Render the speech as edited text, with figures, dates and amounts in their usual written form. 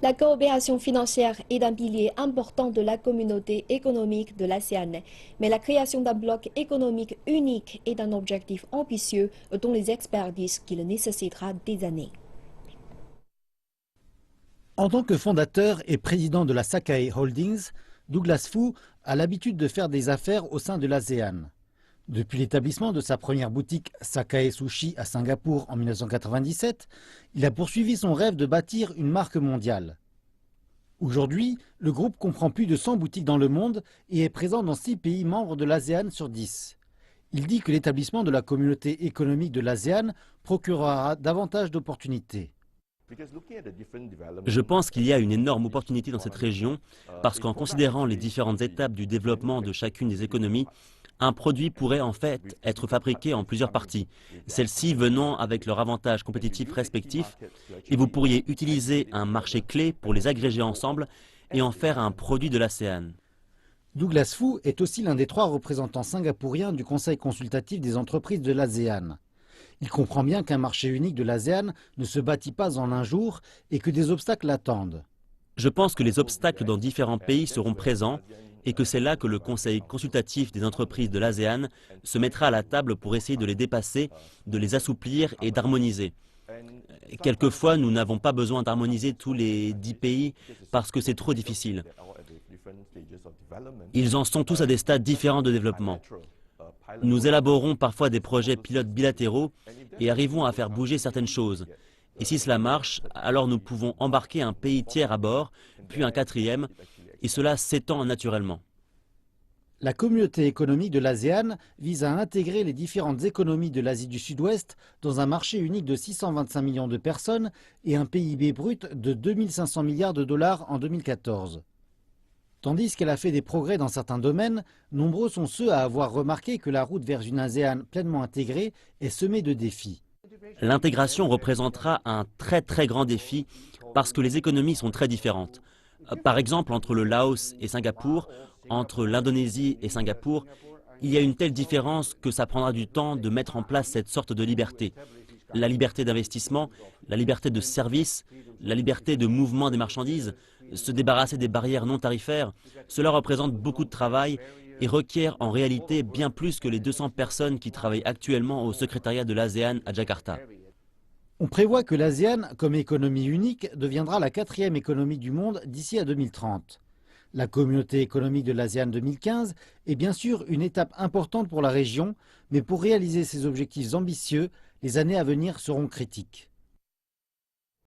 La coopération financière est un pilier important de la communauté économique de l'ASEAN, mais la création d'un bloc économique unique est un objectif ambitieux dont les experts disent qu'il nécessitera des années. En tant que fondateur et président de la Sakae Holdings, Douglas Fu a l'habitude de faire des affaires au sein de l'ASEAN. Depuis l'établissement de sa première boutique Sakae Sushi à Singapour en 1997, il a poursuivi son rêve de bâtir une marque mondiale. Aujourd'hui, le groupe comprend plus de 100 boutiques dans le monde et est présent dans 6 pays membres de l'ASEAN sur 10. Il dit que l'établissement de la communauté économique de l'ASEAN procurera davantage d'opportunités. Je pense qu'il y a une énorme opportunité dans cette région parce qu'en considérant les différentes étapes du développement de chacune des économies, un produit pourrait en fait être fabriqué en plusieurs parties, celles-ci venant avec leurs avantages compétitifs respectifs, et vous pourriez utiliser un marché clé pour les agréger ensemble et en faire un produit de l'ASEAN. Douglas Fu est aussi l'un des 3 représentants singapouriens du Conseil consultatif des entreprises de l'ASEAN. Il comprend bien qu'un marché unique de l'ASEAN ne se bâtit pas en un jour et que des obstacles l'attendent. Je pense que les obstacles dans différents pays seront présents et que c'est là que le Conseil consultatif des entreprises de l'ASEAN se mettra à la table pour essayer de les dépasser, de les assouplir et d'harmoniser. Quelquefois, nous n'avons pas besoin d'harmoniser tous les 10 pays parce que c'est trop difficile. Ils en sont tous à des stades différents de développement. Nous élaborons parfois des projets pilotes bilatéraux et arrivons à faire bouger certaines choses. Et si cela marche, alors nous pouvons embarquer un pays tiers à bord, puis un 4e, et cela s'étend naturellement. La communauté économique de l'ASEAN vise à intégrer les différentes économies de l'Asie du Sud-Ouest dans un marché unique de 625 millions de personnes et un PIB brut de 2500 milliards de dollars en 2014. Tandis qu'elle a fait des progrès dans certains domaines, nombreux sont ceux à avoir remarqué que la route vers une ASEAN pleinement intégrée est semée de défis. L'intégration représentera un très grand défi parce que les économies sont très différentes. Par exemple, entre le Laos et Singapour, entre l'Indonésie et Singapour, il y a une telle différence que ça prendra du temps de mettre en place cette sorte de liberté. La liberté d'investissement, la liberté de service, la liberté de mouvement des marchandises, se débarrasser des barrières non tarifaires, cela représente beaucoup de travail et requiert en réalité bien plus que les 200 personnes qui travaillent actuellement au secrétariat de l'ASEAN à Jakarta. On prévoit que l'ASEAN, comme économie unique, deviendra la 4e économie du monde d'ici à 2030. La communauté économique de l'ASEAN 2015 est bien sûr une étape importante pour la région, mais pour réaliser ces objectifs ambitieux, les années à venir seront critiques.